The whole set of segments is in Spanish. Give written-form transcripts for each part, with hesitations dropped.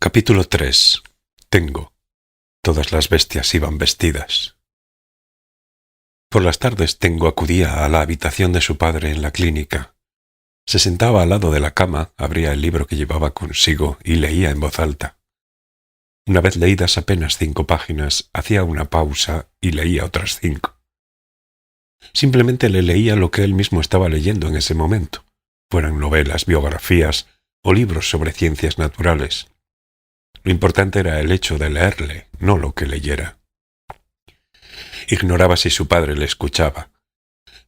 Capítulo 3. Tengo. Todas las bestias iban vestidas. Por las tardes Tengo acudía a la habitación de su padre en la clínica. Se sentaba al lado de la cama, abría el libro que llevaba consigo y leía en voz alta. Una vez leídas apenas 5 páginas, hacía una pausa y leía otras 5. Simplemente le leía lo que él mismo estaba leyendo en ese momento, fueran novelas, biografías o libros sobre ciencias naturales. Lo importante era el hecho de leerle, no lo que leyera. Ignoraba si su padre le escuchaba.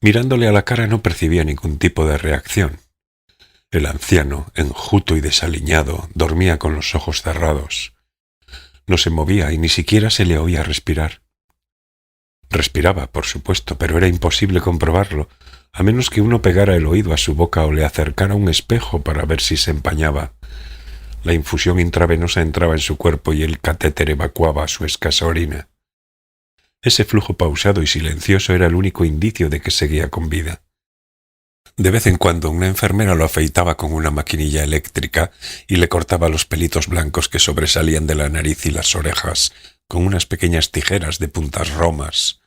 Mirándole a la cara no percibía ningún tipo de reacción. El anciano, enjuto y desaliñado, dormía con los ojos cerrados. No se movía y ni siquiera se le oía respirar. Respiraba, por supuesto, pero era imposible comprobarlo, a menos que uno pegara el oído a su boca o le acercara un espejo para ver si se empañaba. La infusión intravenosa entraba en su cuerpo y el catéter evacuaba su escasa orina. Ese flujo pausado y silencioso era el único indicio de que seguía con vida. De vez en cuando una enfermera lo afeitaba con una maquinilla eléctrica y le cortaba los pelitos blancos que sobresalían de la nariz y las orejas con unas pequeñas tijeras de puntas romas.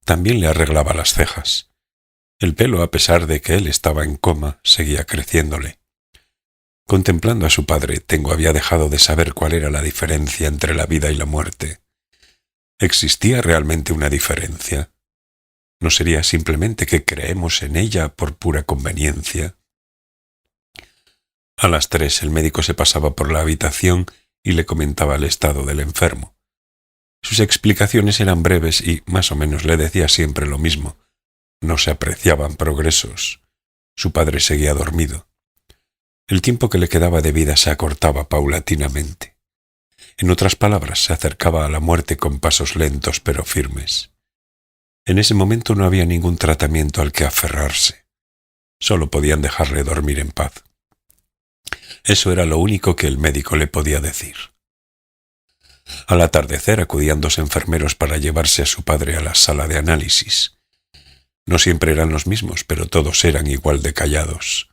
También le arreglaba las cejas. El pelo, a pesar de que él estaba en coma, seguía creciéndole. Contemplando a su padre, Tengo había dejado de saber cuál era la diferencia entre la vida y la muerte. ¿Existía realmente una diferencia? ¿No sería simplemente que creemos en ella por pura conveniencia? A las 3 el médico se pasaba por la habitación y le comentaba el estado del enfermo. Sus explicaciones eran breves y más o menos le decía siempre lo mismo. No se apreciaban progresos. Su padre seguía dormido. El tiempo que le quedaba de vida se acortaba paulatinamente. En otras palabras, se acercaba a la muerte con pasos lentos pero firmes. En ese momento no había ningún tratamiento al que aferrarse. Solo podían dejarle dormir en paz. Eso era lo único que el médico le podía decir. Al atardecer acudían 2 enfermeros para llevarse a su padre a la sala de análisis. No siempre eran los mismos, pero todos eran igual de callados.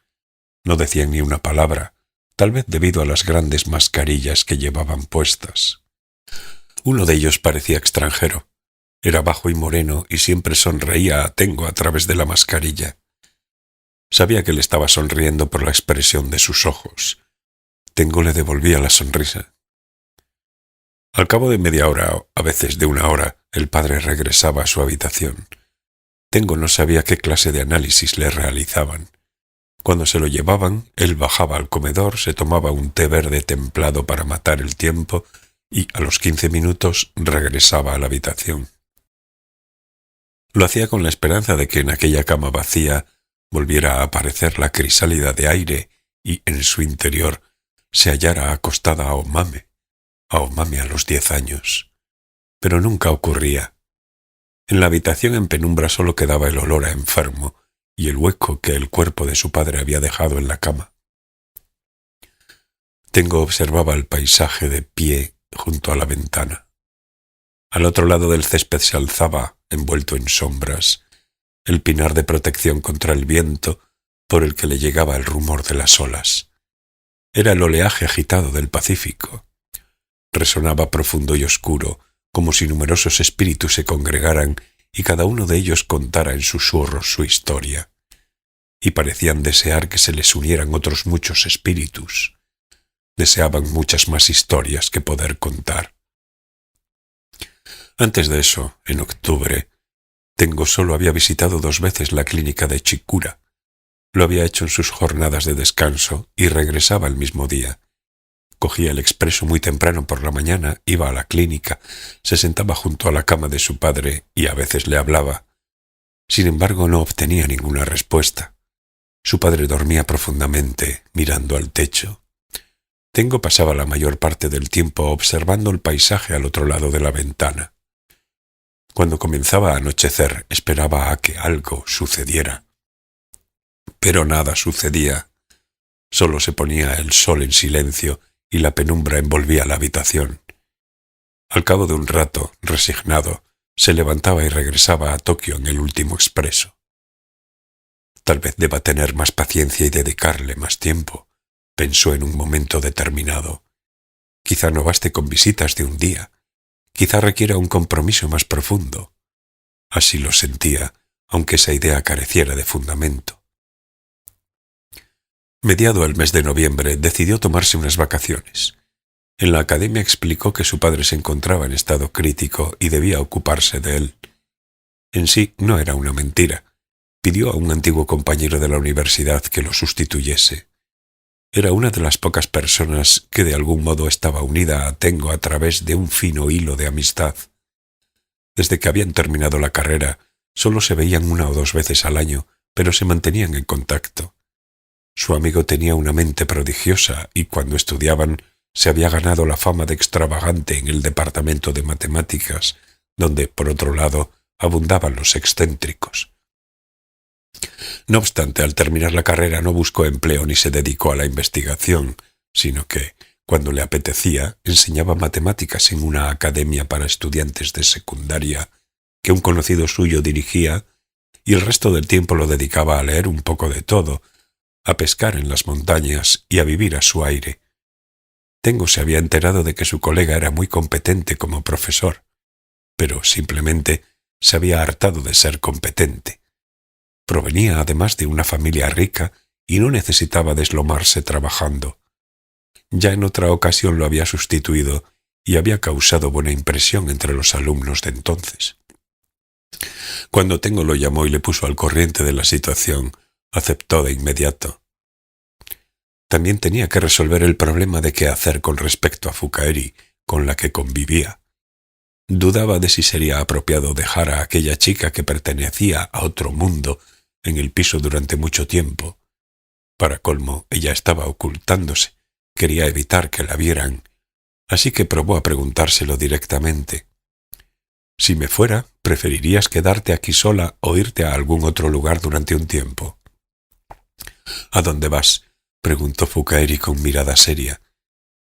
No decían ni una palabra, tal vez debido a las grandes mascarillas que llevaban puestas. Uno de ellos parecía extranjero. Era bajo y moreno y siempre sonreía a Tengo a través de la mascarilla. Sabía que le estaba sonriendo por la expresión de sus ojos. Tengo le devolvía la sonrisa. Al cabo de media hora, o a veces de 1 hora, el padre regresaba a su habitación. Tengo no sabía qué clase de análisis le realizaban. Cuando se lo llevaban, él bajaba al comedor, se tomaba un té verde templado para matar el tiempo y a los 15 minutos regresaba a la habitación. Lo hacía con la esperanza de que en aquella cama vacía volviera a aparecer la crisálida de aire y en su interior se hallara acostada a Omame a los 10 años. Pero nunca ocurría. En la habitación en penumbra solo quedaba el olor a enfermo y el hueco que el cuerpo de su padre había dejado en la cama. Tengo observaba el paisaje de pie junto a la ventana. Al otro lado del césped se alzaba, envuelto en sombras, el pinar de protección contra el viento por el que le llegaba el rumor de las olas. Era el oleaje agitado del Pacífico. Resonaba profundo y oscuro, como si numerosos espíritus se congregaran y cada uno de ellos contara en susurros su historia. Y parecían desear que se les unieran otros muchos espíritus. Deseaban muchas más historias que poder contar. Antes de eso, en octubre, Tengo solo había visitado 2 veces la clínica de Chikura. Lo había hecho en sus jornadas de descanso y regresaba el mismo día. Cogía el expreso muy temprano por la mañana, iba a la clínica, se sentaba junto a la cama de su padre y a veces le hablaba. Sin embargo, no obtenía ninguna respuesta. Su padre dormía profundamente, mirando al techo. Tengo pasaba la mayor parte del tiempo observando el paisaje al otro lado de la ventana. Cuando comenzaba a anochecer, esperaba a que algo sucediera. Pero nada sucedía. Solo se ponía el sol en silencio y la penumbra envolvía la habitación. Al cabo de un rato, resignado, se levantaba y regresaba a Tokio en el último expreso. Tal vez deba tener más paciencia y dedicarle más tiempo, pensó en un momento determinado, Quizá no baste con visitas de un día. Quizá requiera un compromiso más profundo. Así lo sentía, aunque esa idea careciera de fundamento. Mediado el mes de noviembre, decidió tomarse unas vacaciones. En la academia explicó que su padre se encontraba en estado crítico y debía ocuparse de él. En sí no era una mentira. Pidió a un antiguo compañero de la universidad que lo sustituyese. Era una de las pocas personas que de algún modo estaba unida a Tengo a través de un fino hilo de amistad. Desde que habían terminado la carrera, solo se veían 1 o 2 veces al año, pero se mantenían en contacto. Su amigo tenía una mente prodigiosa y cuando estudiaban se había ganado la fama de extravagante en el departamento de matemáticas, donde, por otro lado, abundaban los excéntricos. No obstante, al terminar la carrera no buscó empleo ni se dedicó a la investigación, sino que, cuando le apetecía, enseñaba matemáticas en una academia para estudiantes de secundaria que un conocido suyo dirigía, y el resto del tiempo lo dedicaba a leer un poco de todo, a pescar en las montañas y a vivir a su aire. Tengo se había enterado de que su colega era muy competente como profesor, pero simplemente se había hartado de ser competente. Provenía además de una familia rica y no necesitaba deslomarse trabajando. Ya en otra ocasión lo había sustituido y había causado buena impresión entre los alumnos de entonces. Cuando Tengo lo llamó y le puso al corriente de la situación, aceptó de inmediato. También tenía que resolver el problema de qué hacer con respecto a Fukaeri, con la que convivía. Dudaba de si sería apropiado dejar a aquella chica que pertenecía a otro mundo en el piso durante mucho tiempo. Para colmo, ella estaba ocultándose, quería evitar que la vieran, así que probó a preguntárselo directamente. «Si me fuera, ¿preferirías quedarte aquí sola o irte a algún otro lugar durante un tiempo?» «¿A dónde vas?», preguntó Fukaeri con mirada seria.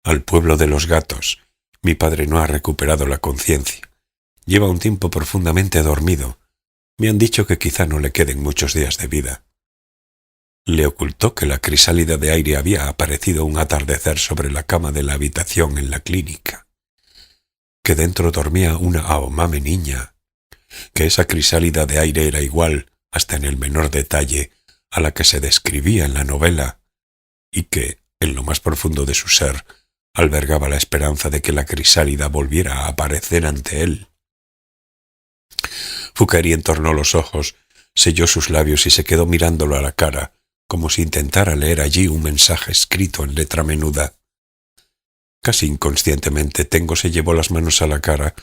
«Al pueblo de los gatos. Mi padre no ha recuperado la conciencia. Lleva un tiempo profundamente dormido. Me han dicho que quizá no le queden muchos días de vida». Le ocultó que la crisálida de aire había aparecido un atardecer sobre la cama de la habitación en la clínica, que dentro dormía una Aomame niña, que esa crisálida de aire era igual, hasta en el menor detalle, a la que se describía en la novela, y que, en lo más profundo de su ser, albergaba la esperanza de que la crisálida volviera a aparecer ante él. Fukaeri entornó los ojos, selló sus labios y se quedó mirándolo a la cara, como si intentara leer allí un mensaje escrito en letra menuda. Casi inconscientemente Tengo se llevó las manos a la cara,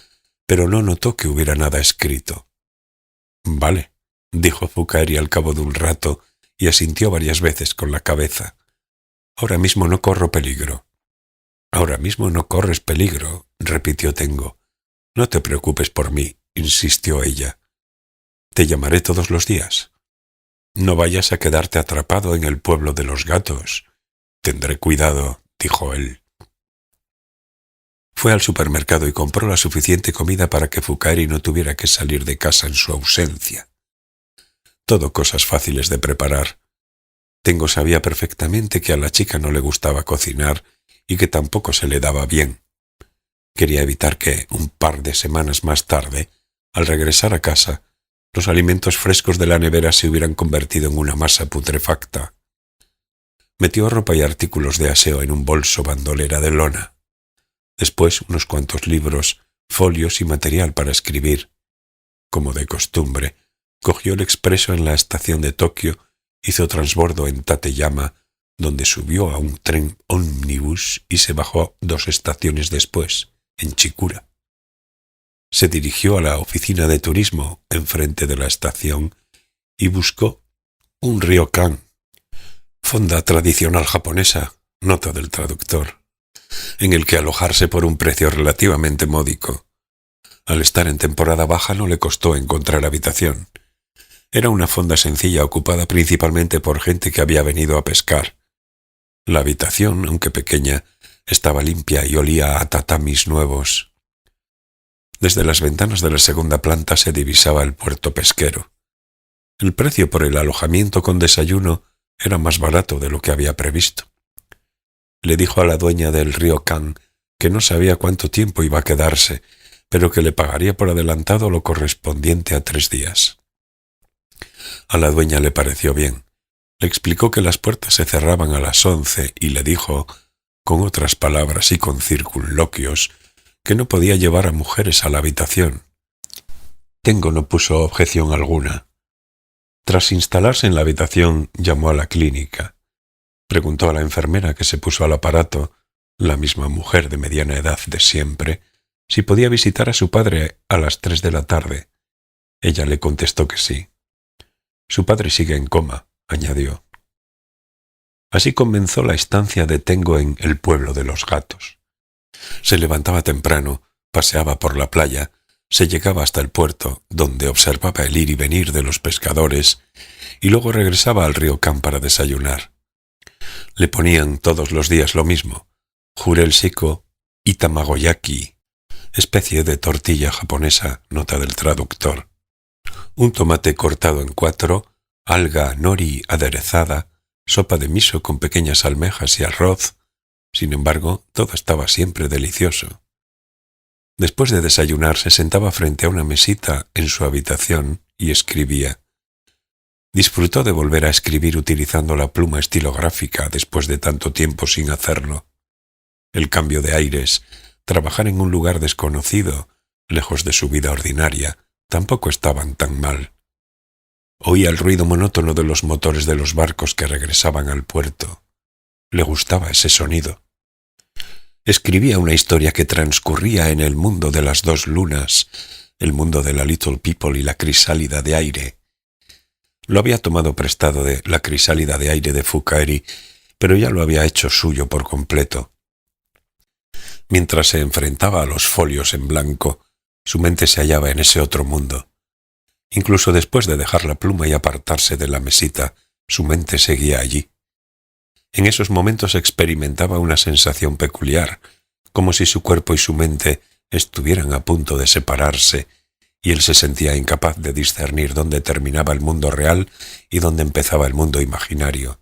pero no notó que hubiera nada escrito. «Vale», dijo Fukaeri al cabo de un rato, y asintió varias veces con la cabeza. «Ahora mismo no corro peligro». «Ahora mismo no corres peligro», repitió Tengo. «No te preocupes por mí», insistió ella. «Te llamaré todos los días». «No vayas a quedarte atrapado en el pueblo de los gatos». «Tendré cuidado», dijo él. Fue al supermercado y compró la suficiente comida para que Fukaeri no tuviera que salir de casa en su ausencia. Todo cosas fáciles de preparar. Tengo sabía perfectamente que a la chica no le gustaba cocinar y que tampoco se le daba bien. Quería evitar que, un par de semanas más tarde, al regresar a casa, los alimentos frescos de la nevera se hubieran convertido en una masa putrefacta. Metió ropa y artículos de aseo en un bolso bandolera de lona. Después unos cuantos libros, folios y material para escribir. Como de costumbre, cogió el expreso en la estación de Tokio, hizo transbordo en Tateyama, donde subió a un tren ómnibus y se bajó 2 estaciones después, en Chikura. Se dirigió a la oficina de turismo enfrente de la estación y buscó un ryokan, fonda tradicional japonesa, nota del traductor, en el que alojarse por un precio relativamente módico. Al estar en temporada baja no le costó encontrar habitación. Era una fonda sencilla ocupada principalmente por gente que había venido a pescar. La habitación, aunque pequeña, estaba limpia y olía a tatamis nuevos. Desde las ventanas de la segunda planta se divisaba el puerto pesquero. El precio por el alojamiento con desayuno era más barato de lo que había previsto. Le dijo a la dueña del ryokan que no sabía cuánto tiempo iba a quedarse, pero que le pagaría por adelantado lo correspondiente a 3 días. A la dueña le pareció bien. Le explicó que las puertas se cerraban a las 11 y le dijo, con otras palabras y con circunloquios, que no podía llevar a mujeres a la habitación. Tengo no puso objeción alguna. Tras instalarse en la habitación, llamó a la clínica. Preguntó a la enfermera que se puso al aparato, la misma mujer de mediana edad de siempre, si podía visitar a su padre a las 3 de la tarde. Ella le contestó que sí. Su padre sigue en coma, añadió. Así comenzó la estancia de Tengo en el pueblo de los gatos. Se levantaba temprano, paseaba por la playa, se llegaba hasta el puerto, donde observaba el ir y venir de los pescadores, y luego regresaba al río Can para desayunar. Le ponían todos los días lo mismo, jurel seco y tamagoyaki, especie de tortilla japonesa, nota del traductor. Un tomate cortado en 4, alga nori aderezada, sopa de miso con pequeñas almejas y arroz. Sin embargo, todo estaba siempre delicioso. Después de desayunar se sentaba frente a una mesita en su habitación y escribía. Disfrutó de volver a escribir utilizando la pluma estilográfica después de tanto tiempo sin hacerlo. El cambio de aires, trabajar en un lugar desconocido, lejos de su vida ordinaria, tampoco estaban tan mal. Oía el ruido monótono de los motores de los barcos que regresaban al puerto. Le gustaba ese sonido. Escribía una historia que transcurría en el mundo de las 2 lunas, el mundo de la Little People y la crisálida de aire. Lo había tomado prestado de La crisálida de aire de Foucault, pero ya lo había hecho suyo por completo. Mientras se enfrentaba a los folios en blanco, su mente se hallaba en ese otro mundo. Incluso después de dejar la pluma y apartarse de la mesita, su mente seguía allí. En esos momentos experimentaba una sensación peculiar, como si su cuerpo y su mente estuvieran a punto de separarse, y él se sentía incapaz de discernir dónde terminaba el mundo real y dónde empezaba el mundo imaginario.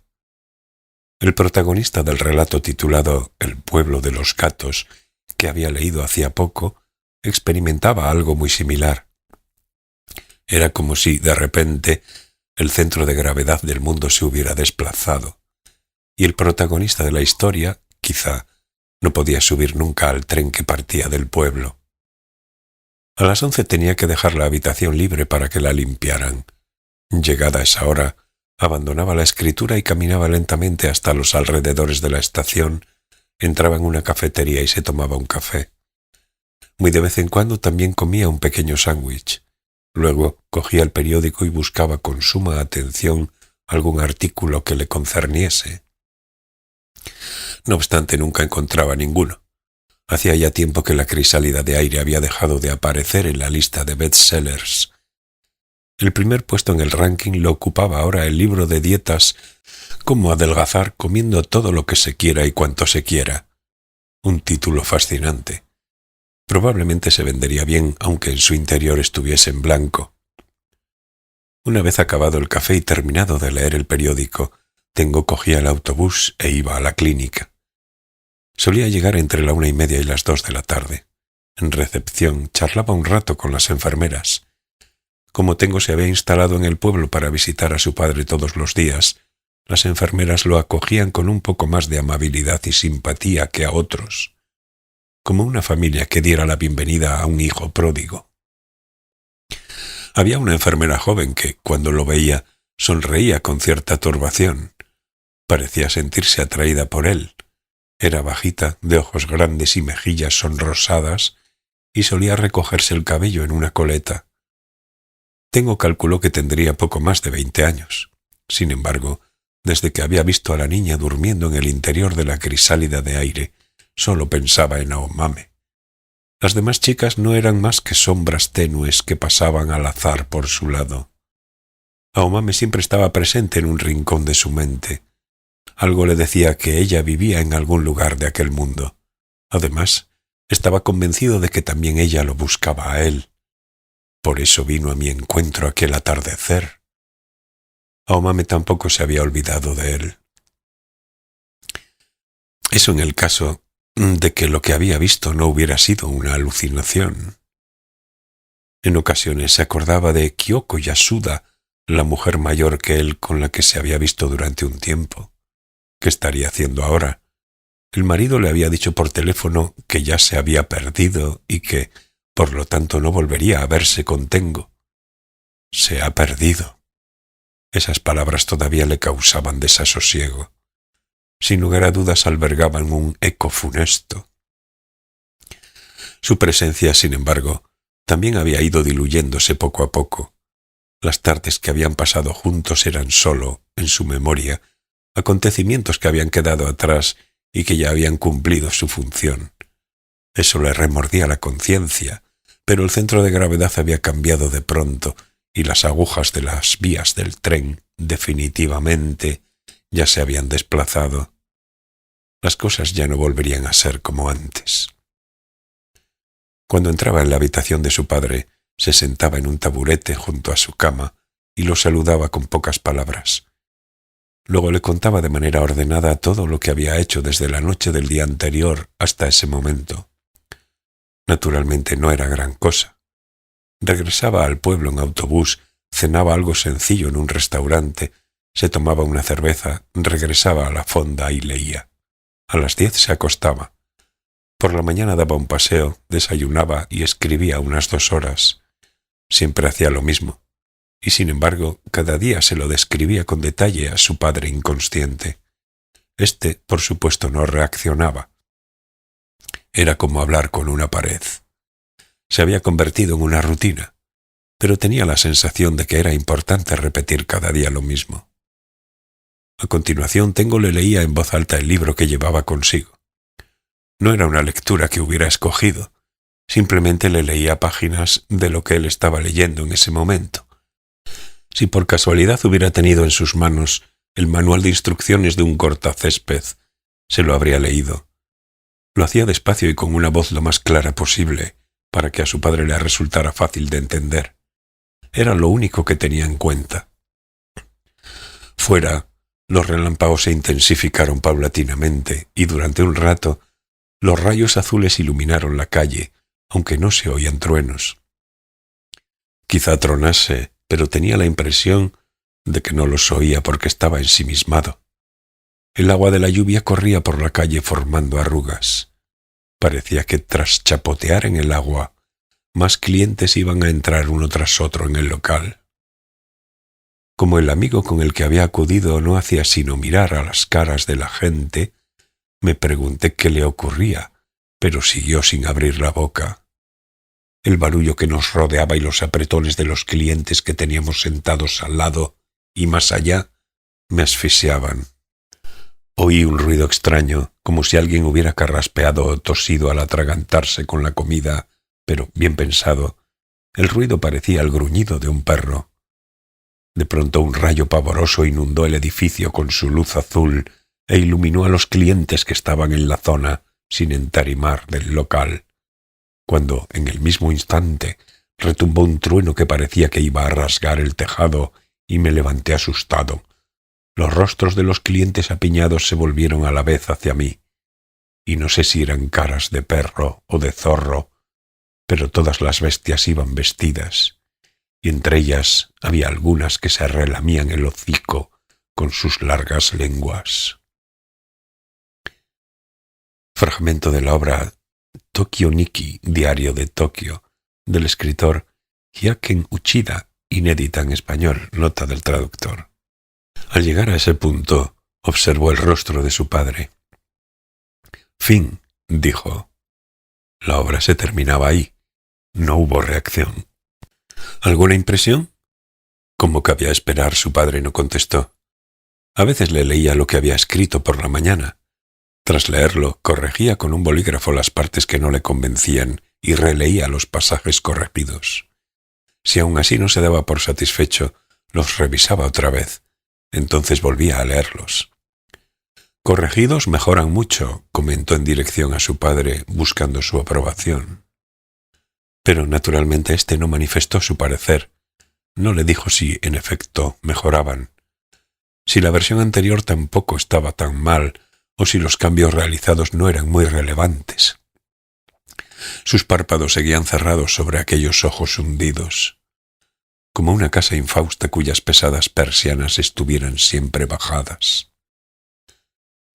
El protagonista del relato titulado El pueblo de los gatos, que había leído hacía poco, experimentaba algo muy similar. Era como si, de repente, el centro de gravedad del mundo se hubiera desplazado, y el protagonista de la historia, quizá, no podía subir nunca al tren que partía del pueblo. A las 11 tenía que dejar la habitación libre para que la limpiaran. Llegada esa hora, abandonaba la escritura y caminaba lentamente hasta los alrededores de la estación, entraba en una cafetería y se tomaba un café. Muy de vez en cuando también comía un pequeño sándwich. Luego cogía el periódico y buscaba con suma atención algún artículo que le concerniese. No obstante, nunca encontraba ninguno. Hacía ya tiempo que La crisálida de aire había dejado de aparecer en la lista de bestsellers. El primer puesto en el ranking lo ocupaba ahora el libro de dietas Cómo adelgazar comiendo todo lo que se quiera y cuanto se quiera. Un título fascinante. Probablemente se vendería bien aunque en su interior estuviese en blanco. Una vez acabado el café y terminado de leer el periódico, Tengo cogía el autobús e iba a la clínica. Solía llegar entre la 1:30 y las 2 de la tarde. En recepción charlaba un rato con las enfermeras. Como Tengo se había instalado en el pueblo para visitar a su padre todos los días, las enfermeras lo acogían con un poco más de amabilidad y simpatía que a otros, como una familia que diera la bienvenida a un hijo pródigo. Había una enfermera joven que, cuando lo veía, sonreía con cierta turbación. Parecía sentirse atraída por él. Era bajita, de ojos grandes y mejillas sonrosadas, y solía recogerse el cabello en una coleta. Tengo calculó que tendría poco más de 20 años. Sin embargo, desde que había visto a la niña durmiendo en el interior de la crisálida de aire, solo pensaba en Aomame. Las demás chicas no eran más que sombras tenues que pasaban al azar por su lado. Aomame siempre estaba presente en un rincón de su mente. Algo le decía que ella vivía en algún lugar de aquel mundo. Además, estaba convencido de que también ella lo buscaba a él. Por eso vino a mi encuentro aquel atardecer. Aomame tampoco se había olvidado de él. Eso en el caso de que lo que había visto no hubiera sido una alucinación. En ocasiones se acordaba de Kyoko Yasuda, la mujer mayor que él con la que se había visto durante un tiempo. ¿Qué estaría haciendo ahora? El marido le había dicho por teléfono que ya se había perdido y que, por lo tanto, no volvería a verse con Tengo. Se ha perdido. Esas palabras todavía le causaban desasosiego. Sin lugar a dudas albergaban un eco funesto. Su presencia, sin embargo, también había ido diluyéndose poco a poco. Las tardes que habían pasado juntos eran solo, en su memoria, acontecimientos que habían quedado atrás y que ya habían cumplido su función. Eso le remordía la conciencia, pero el centro de gravedad había cambiado de pronto y las agujas de las vías del tren definitivamente ya se habían desplazado. Las cosas ya no volverían a ser como antes. Cuando entraba en la habitación de su padre, se sentaba en un taburete junto a su cama y lo saludaba con pocas palabras. Luego le contaba de manera ordenada todo lo que había hecho desde la noche del día anterior hasta ese momento. Naturalmente no era gran cosa. Regresaba al pueblo en autobús, cenaba algo sencillo en un restaurante, se tomaba una cerveza, regresaba a la fonda y leía. A las 10 se acostaba. Por la mañana daba un paseo, desayunaba y escribía unas 2 horas. Siempre hacía lo mismo, y sin embargo, cada día se lo describía con detalle a su padre inconsciente. Este, por supuesto, no reaccionaba. Era como hablar con una pared. Se había convertido en una rutina, pero tenía la sensación de que era importante repetir cada día lo mismo. A continuación, Tengo le leía en voz alta el libro que llevaba consigo. No era una lectura que hubiera escogido, simplemente le leía páginas de lo que él estaba leyendo en ese momento. Si por casualidad hubiera tenido en sus manos el manual de instrucciones de un cortacésped, se lo habría leído. Lo hacía despacio y con una voz lo más clara posible, para que a su padre le resultara fácil de entender. Era lo único que tenía en cuenta. Fuera, los relámpagos se intensificaron paulatinamente y durante un rato los rayos azules iluminaron la calle, aunque no se oían truenos. Quizá tronase, pero tenía la impresión de que no los oía porque estaba ensimismado. El agua de la lluvia corría por la calle formando arrugas. Parecía que tras chapotear en el agua, más clientes iban a entrar uno tras otro en el local. Como el amigo con el que había acudido no hacía sino mirar a las caras de la gente, me pregunté qué le ocurría, pero siguió sin abrir la boca. El barullo que nos rodeaba y los apretones de los clientes que teníamos sentados al lado y más allá me asfixiaban. Oí un ruido extraño, como si alguien hubiera carraspeado o tosido al atragantarse con la comida, pero bien pensado. El ruido parecía el gruñido de un perro. De pronto un rayo pavoroso inundó el edificio con su luz azul e iluminó a los clientes que estaban en la zona sin entarimar del local, cuando, en el mismo instante, retumbó un trueno que parecía que iba a rasgar el tejado y me levanté asustado. Los rostros de los clientes apiñados se volvieron a la vez hacia mí, y no sé si eran caras de perro o de zorro, pero todas las bestias iban vestidas, y entre ellas había algunas que se relamían el hocico con sus largas lenguas. Fragmento de la obra Tokyo Nikki, Diario de Tokio, del escritor Hyaken Uchida, inédita en español, nota del traductor. Al llegar a ese punto, observó el rostro de su padre. «Fin», dijo. La obra se terminaba ahí. No hubo reacción. ¿Alguna impresión? Como cabía esperar, su padre no contestó. A veces le leía lo que había escrito por la mañana. Tras leerlo, corregía con un bolígrafo las partes que no le convencían y releía los pasajes corregidos. Si aún así no se daba por satisfecho, los revisaba otra vez. Entonces volvía a leerlos. «Corregidos mejoran mucho», comentó en dirección a su padre, buscando su aprobación. Pero naturalmente éste no manifestó su parecer. No le dijo si, en efecto, mejoraban. Si la versión anterior tampoco estaba tan mal, o si los cambios realizados no eran muy relevantes. Sus párpados seguían cerrados sobre aquellos ojos hundidos, como una casa infausta cuyas pesadas persianas estuvieran siempre bajadas.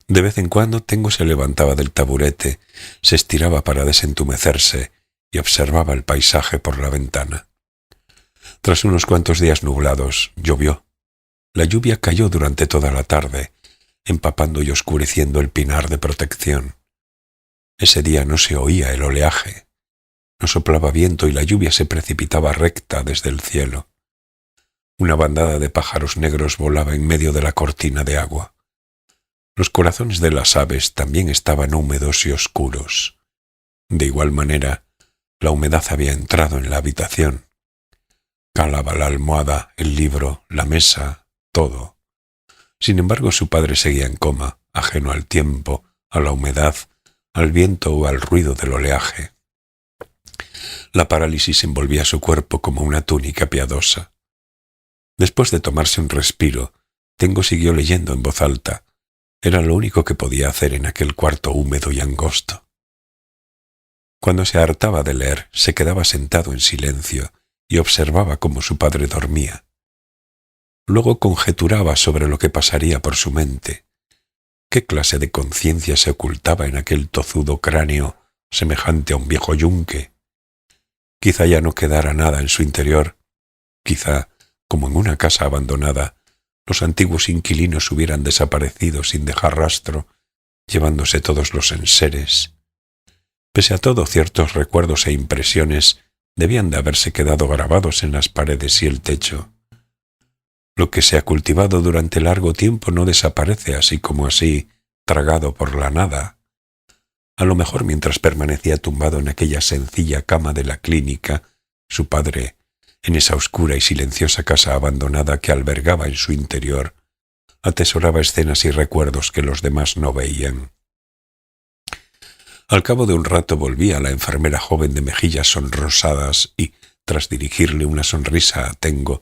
De vez en cuando Tengo se levantaba del taburete, se estiraba para desentumecerse y observaba el paisaje por la ventana. Tras unos cuantos días nublados, llovió. La lluvia cayó durante toda la tarde, empapando y oscureciendo el pinar de protección. Ese día no se oía el oleaje, no soplaba viento y la lluvia se precipitaba recta desde el cielo. Una bandada de pájaros negros volaba en medio de la cortina de agua. Los corazones de las aves también estaban húmedos y oscuros. De igual manera, la humedad había entrado en la habitación. Calaba la almohada, el libro, la mesa, todo. Sin embargo, su padre seguía en coma, ajeno al tiempo, a la humedad, al viento o al ruido del oleaje. La parálisis envolvía su cuerpo como una túnica piadosa. Después de tomarse un respiro, Tengo siguió leyendo en voz alta. Era lo único que podía hacer en aquel cuarto húmedo y angosto. Cuando se hartaba de leer, se quedaba sentado en silencio y observaba cómo su padre dormía. Luego conjeturaba sobre lo que pasaría por su mente. ¿Qué clase de conciencia se ocultaba en aquel tozudo cráneo semejante a un viejo yunque? Quizá ya no quedara nada en su interior. Quizá, como en una casa abandonada, los antiguos inquilinos hubieran desaparecido sin dejar rastro, llevándose todos los enseres. Pese a todo, ciertos recuerdos e impresiones debían de haberse quedado grabados en las paredes y el techo. Lo que se ha cultivado durante largo tiempo no desaparece así como así, tragado por la nada. A lo mejor mientras permanecía tumbado en aquella sencilla cama de la clínica, su padre, en esa oscura y silenciosa casa abandonada que albergaba en su interior, atesoraba escenas y recuerdos que los demás no veían. Al cabo de un rato volvía la enfermera joven de mejillas sonrosadas y, tras dirigirle una sonrisa a Tengo,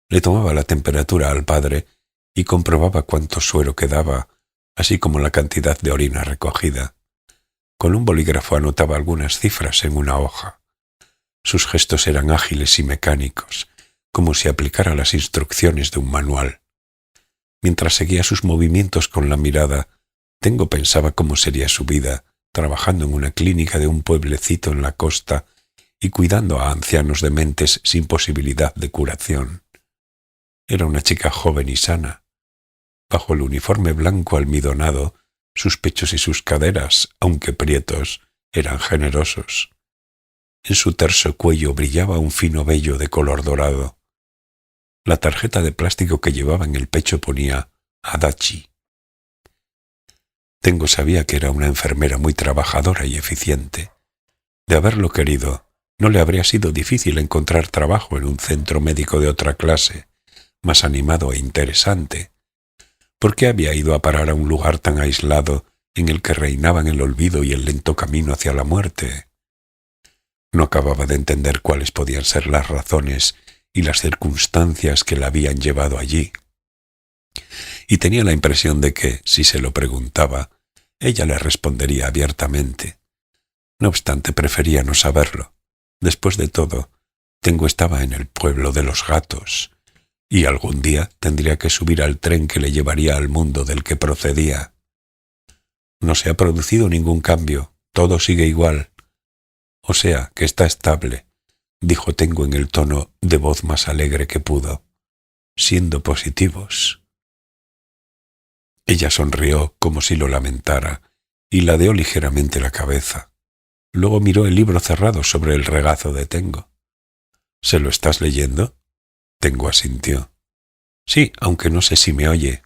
le tomaba la temperatura al padre y comprobaba cuánto suero quedaba, así como la cantidad de orina recogida. Con un bolígrafo anotaba algunas cifras en una hoja. Sus gestos eran ágiles y mecánicos, como si aplicara las instrucciones de un manual. Mientras seguía sus movimientos con la mirada, Tengo pensaba cómo sería su vida, trabajando en una clínica de un pueblecito en la costa y cuidando a ancianos dementes sin posibilidad de curación. Era una chica joven y sana. Bajo el uniforme blanco almidonado, sus pechos y sus caderas, aunque prietos, eran generosos. En su terso cuello brillaba un fino vello de color dorado. La tarjeta de plástico que llevaba en el pecho ponía Adachi. Tengo sabía que era una enfermera muy trabajadora y eficiente. De haberlo querido, no le habría sido difícil encontrar trabajo en un centro médico de otra clase, más animado e interesante. ¿Por qué había ido a parar a un lugar tan aislado en el que reinaban el olvido y el lento camino hacia la muerte? No acababa de entender cuáles podían ser las razones y las circunstancias que la habían llevado allí. Y tenía la impresión de que, si se lo preguntaba, ella le respondería abiertamente. No obstante, prefería no saberlo. Después de todo, Tengo estaba en el pueblo de los gatos, y algún día tendría que subir al tren que le llevaría al mundo del que procedía. No se ha producido ningún cambio, todo sigue igual. O sea, que está estable, dijo Tengo en el tono de voz más alegre que pudo, siendo positivos. Ella sonrió como si lo lamentara y ladeó ligeramente la cabeza. Luego miró el libro cerrado sobre el regazo de Tengo. ¿Se lo estás leyendo? Tengo asintió. Sí, aunque no sé si me oye.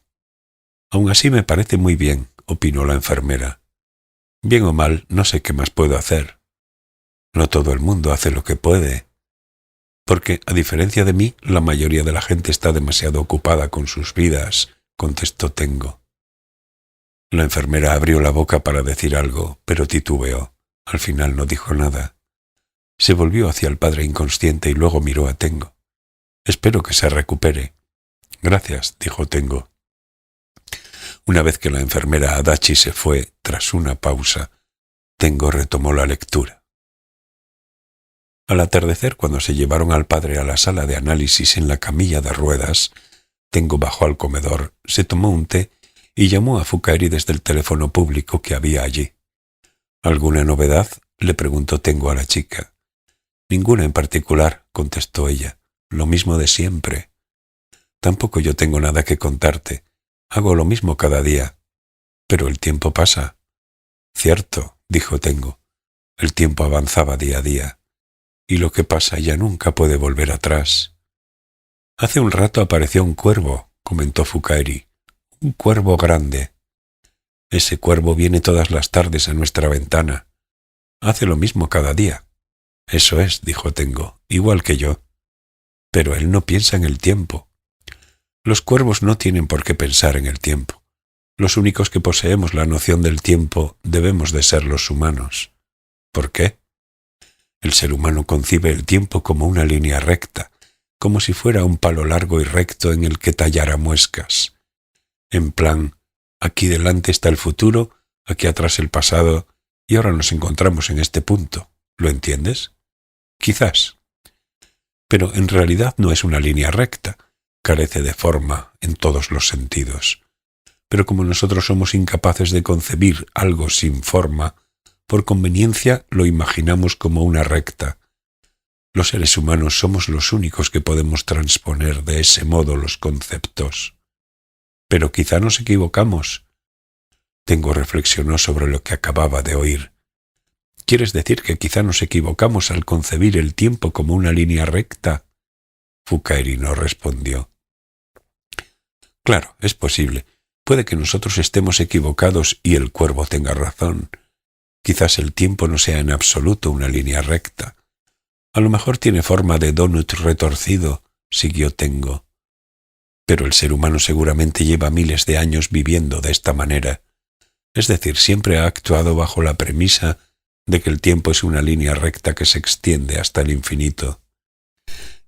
Aún así me parece muy bien, opinó la enfermera. Bien o mal, no sé qué más puedo hacer. No todo el mundo hace lo que puede. Porque, a diferencia de mí, la mayoría de la gente está demasiado ocupada con sus vidas, contestó Tengo. La enfermera abrió la boca para decir algo, pero titubeó. Al final no dijo nada. Se volvió hacia el padre inconsciente y luego miró a Tengo. Espero que se recupere. Gracias, dijo Tengo. Una vez que la enfermera Adachi se fue, tras una pausa, Tengo retomó la lectura. Al atardecer, cuando se llevaron al padre a la sala de análisis en la camilla de ruedas, Tengo bajó al comedor, se tomó un té y llamó a Fukaeri desde el teléfono público que había allí. ¿Alguna novedad?, le preguntó Tengo a la chica. Ninguna en particular, contestó ella. Lo mismo de siempre. Tampoco yo tengo nada que contarte. Hago lo mismo cada día. Pero el tiempo pasa. Cierto, dijo Tengo. El tiempo avanzaba día a día. Y lo que pasa ya nunca puede volver atrás. Hace un rato apareció un cuervo, comentó Fukaeri. Un cuervo grande. Ese cuervo viene todas las tardes a nuestra ventana. Hace lo mismo cada día. Eso es, dijo Tengo, igual que yo. Pero él no piensa en el tiempo. Los cuervos no tienen por qué pensar en el tiempo. Los únicos que poseemos la noción del tiempo debemos de ser los humanos. ¿Por qué? El ser humano concibe el tiempo como una línea recta, como si fuera un palo largo y recto en el que tallara muescas. En plan, aquí delante está el futuro, aquí atrás el pasado, y ahora nos encontramos en este punto. ¿Lo entiendes? Quizás. Pero en realidad no es una línea recta, carece de forma en todos los sentidos. Pero como nosotros somos incapaces de concebir algo sin forma, por conveniencia lo imaginamos como una recta. Los seres humanos somos los únicos que podemos transponer de ese modo los conceptos. Pero quizá nos equivocamos. Tengo reflexionó sobre lo que acababa de oír. ¿Quieres decir que quizá nos equivocamos al concebir el tiempo como una línea recta? Fukaeri no respondió. Claro, es posible. Puede que nosotros estemos equivocados y el cuervo tenga razón. Quizás el tiempo no sea en absoluto una línea recta. A lo mejor tiene forma de donut retorcido, siguió Tengo. Pero el ser humano seguramente lleva miles de años viviendo de esta manera. Es decir, siempre ha actuado bajo la premisa de que el tiempo es una línea recta que se extiende hasta el infinito.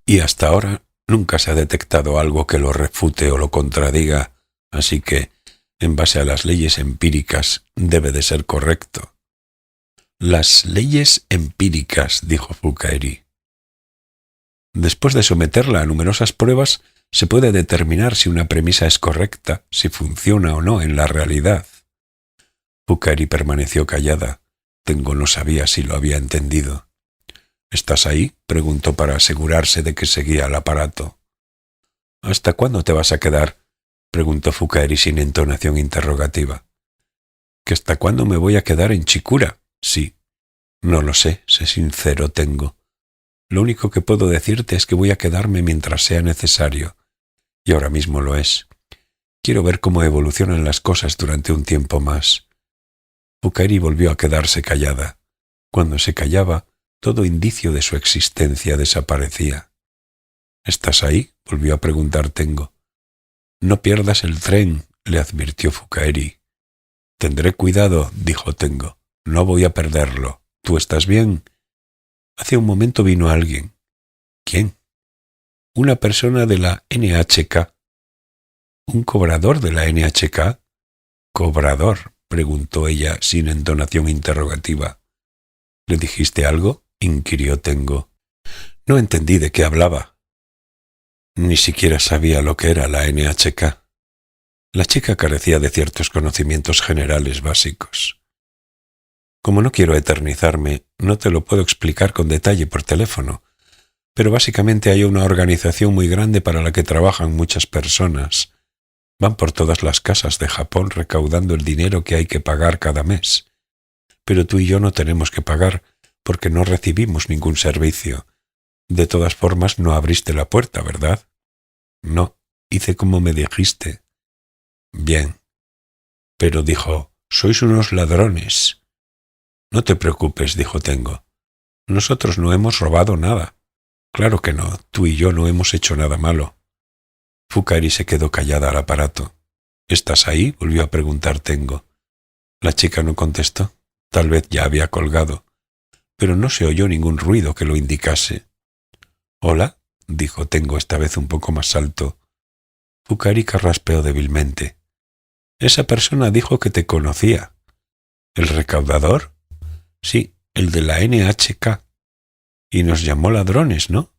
Y hasta ahora nunca se ha detectado algo que lo refute o lo contradiga, así que, en base a las leyes empíricas, debe de ser correcto. Las leyes empíricas, dijo Fukaeri. Después de someterla a numerosas pruebas, se puede determinar si una premisa es correcta, si funciona o no en la realidad. Fukaeri permaneció callada. Tengo no sabía si lo había entendido. ¿Estás ahí?, preguntó para asegurarse de que seguía el aparato. ¿Hasta cuándo te vas a quedar?, preguntó Fukaeri sin entonación interrogativa. ¿Que hasta cuándo me voy a quedar en Chikura? Sí. No lo sé, sé sincero, Tengo. Lo único que puedo decirte es que voy a quedarme mientras sea necesario, y ahora mismo lo es. Quiero ver cómo evolucionan las cosas durante un tiempo más. Fukaeri volvió a quedarse callada. Cuando se callaba, todo indicio de su existencia desaparecía. ¿Estás ahí?, volvió a preguntar Tengo. No pierdas el tren, le advirtió Fukaeri. Tendré cuidado, dijo Tengo. No voy a perderlo. ¿Tú estás bien? Hace un momento vino alguien. ¿Quién? Una persona de la NHK. ¿Un cobrador de la NHK? ¿Cobrador?, preguntó ella sin entonación interrogativa. ¿Le dijiste algo?, inquirió Tengo. No entendí de qué hablaba. Ni siquiera sabía lo que era la NHK. La chica carecía de ciertos conocimientos generales básicos. Como no quiero eternizarme, no te lo puedo explicar con detalle por teléfono, pero básicamente hay una organización muy grande para la que trabajan muchas personas. Van por todas las casas de Japón recaudando el dinero que hay que pagar cada mes. Pero tú y yo no tenemos que pagar porque no recibimos ningún servicio. De todas formas, no abriste la puerta, ¿verdad? No, hice como me dijiste. Bien. Pero dijo, sois unos ladrones. No te preocupes, dijo Tengo. Nosotros no hemos robado nada. Claro que no, tú y yo no hemos hecho nada malo. Fukaeri se quedó callada al aparato. ¿Estás ahí?, volvió a preguntar Tengo. La chica no contestó. Tal vez ya había colgado, pero no se oyó ningún ruido que lo indicase. «¿Hola?», dijo Tengo esta vez un poco más alto. Fukaeri carraspeó débilmente. Esa persona dijo que te conocía. ¿El recaudador? Sí, el de la NHK. Y nos llamó ladrones, ¿no?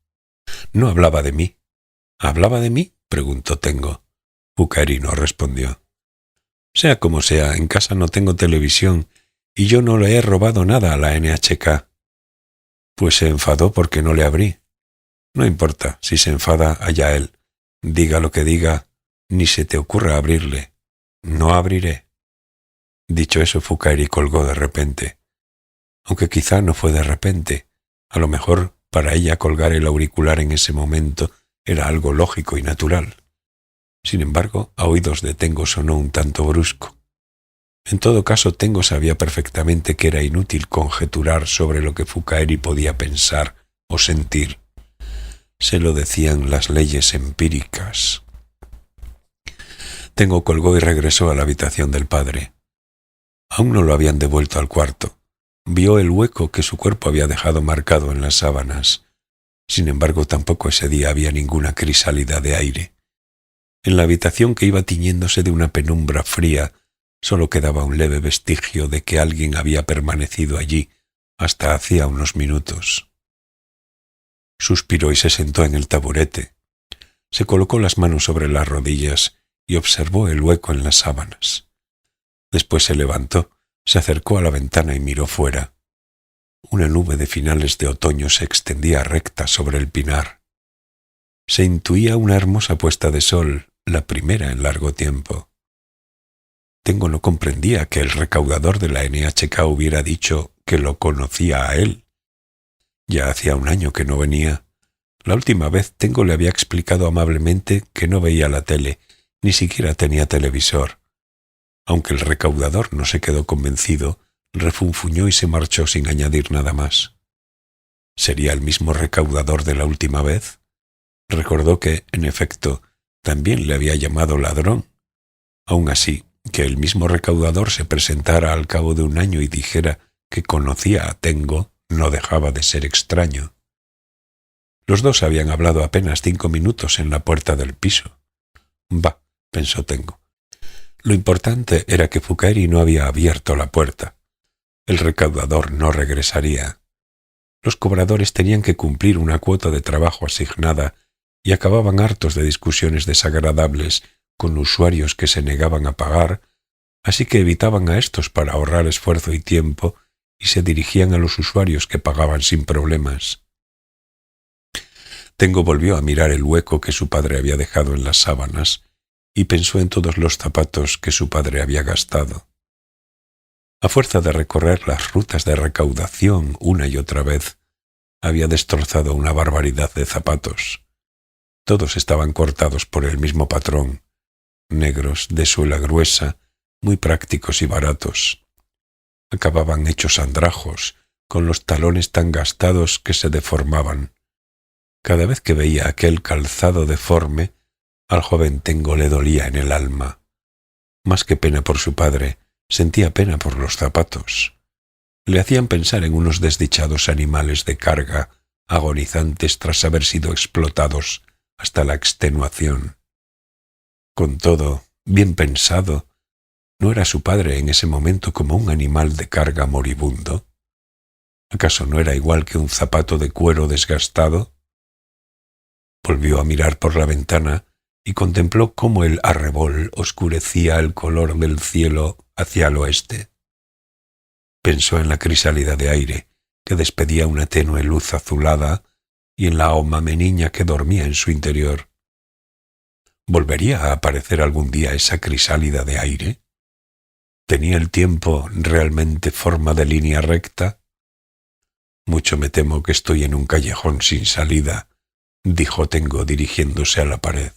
No hablaba de mí. ¿Hablaba de mí?, preguntó Tengo. Fukaeri no respondió. Sea como sea, en casa no tengo televisión y yo no le he robado nada a la NHK. Pues se enfadó porque no le abrí. No importa, si se enfada, allá él. Diga lo que diga, ni se te ocurra abrirle. No abriré. Dicho eso, Fukaeri colgó de repente. Aunque quizá no fue de repente. A lo mejor para ella colgar el auricular en ese momento era algo lógico y natural. Sin embargo, a oídos de Tengo sonó un tanto brusco. En todo caso, Tengo sabía perfectamente que era inútil conjeturar sobre lo que Fukaeri podía pensar o sentir. Se lo decían las leyes empíricas. Tengo colgó y regresó a la habitación del padre. Aún no lo habían devuelto al cuarto. Vio el hueco que su cuerpo había dejado marcado en las sábanas. Sin embargo, tampoco ese día había ninguna crisálida de aire. En la habitación, que iba tiñéndose de una penumbra fría, solo quedaba un leve vestigio de que alguien había permanecido allí hasta hacía unos minutos. Suspiró y se sentó en el taburete. Se colocó las manos sobre las rodillas y observó el hueco en las sábanas. Después se levantó, se acercó a la ventana y miró fuera. Una nube de finales de otoño se extendía recta sobre el pinar. Se intuía una hermosa puesta de sol, la primera en largo tiempo. Tengo no comprendía que el recaudador de la NHK hubiera dicho que lo conocía a él. Ya hacía un año que no venía. La última vez Tengo le había explicado amablemente que no veía la tele, ni siquiera tenía televisor. Aunque el recaudador no se quedó convencido, refunfuñó y se marchó sin añadir nada más. ¿Sería el mismo recaudador de la última vez? Recordó que, en efecto, también le había llamado ladrón. Aun así, que el mismo recaudador se presentara al cabo de un año y dijera que conocía a Tengo no dejaba de ser extraño. Los dos habían hablado apenas 5 minutos en la puerta del piso. Bah, pensó Tengo. Lo importante era que Fukaeri no había abierto la puerta. El recaudador no regresaría. Los cobradores tenían que cumplir una cuota de trabajo asignada y acababan hartos de discusiones desagradables con usuarios que se negaban a pagar, así que evitaban a estos para ahorrar esfuerzo y tiempo y se dirigían a los usuarios que pagaban sin problemas. Tengo volvió a mirar el hueco que su padre había dejado en las sábanas y pensó en todos los zapatos que su padre había gastado. A fuerza de recorrer las rutas de recaudación una y otra vez, había destrozado una barbaridad de zapatos. Todos estaban cortados por el mismo patrón, negros, de suela gruesa, muy prácticos y baratos. Acababan hechos andrajos, con los talones tan gastados que se deformaban. Cada vez que veía aquel calzado deforme, al joven Tengo le dolía en el alma. Más que pena por su padre, sentía pena por los zapatos. Le hacían pensar en unos desdichados animales de carga, agonizantes tras haber sido explotados hasta la extenuación. Con todo, bien pensado, ¿no era su padre en ese momento como un animal de carga moribundo? ¿Acaso no era igual que un zapato de cuero desgastado? Volvió a mirar por la ventana y contempló cómo el arrebol oscurecía el color del cielo hacia el oeste. Pensó en la crisálida de aire que despedía una tenue luz azulada y en la niña que dormía en su interior. ¿Volvería a aparecer algún día esa crisálida de aire? ¿Tenía el tiempo realmente forma de línea recta? Mucho me temo que estoy en un callejón sin salida, dijo Tengo dirigiéndose a la pared.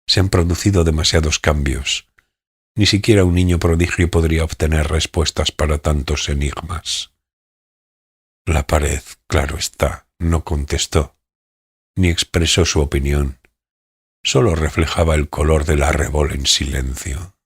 Se han producido demasiados cambios. Ni siquiera un niño prodigio podría obtener respuestas para tantos enigmas. La pared, claro está, no contestó, ni expresó su opinión. Solo reflejaba el color del arrebol en silencio.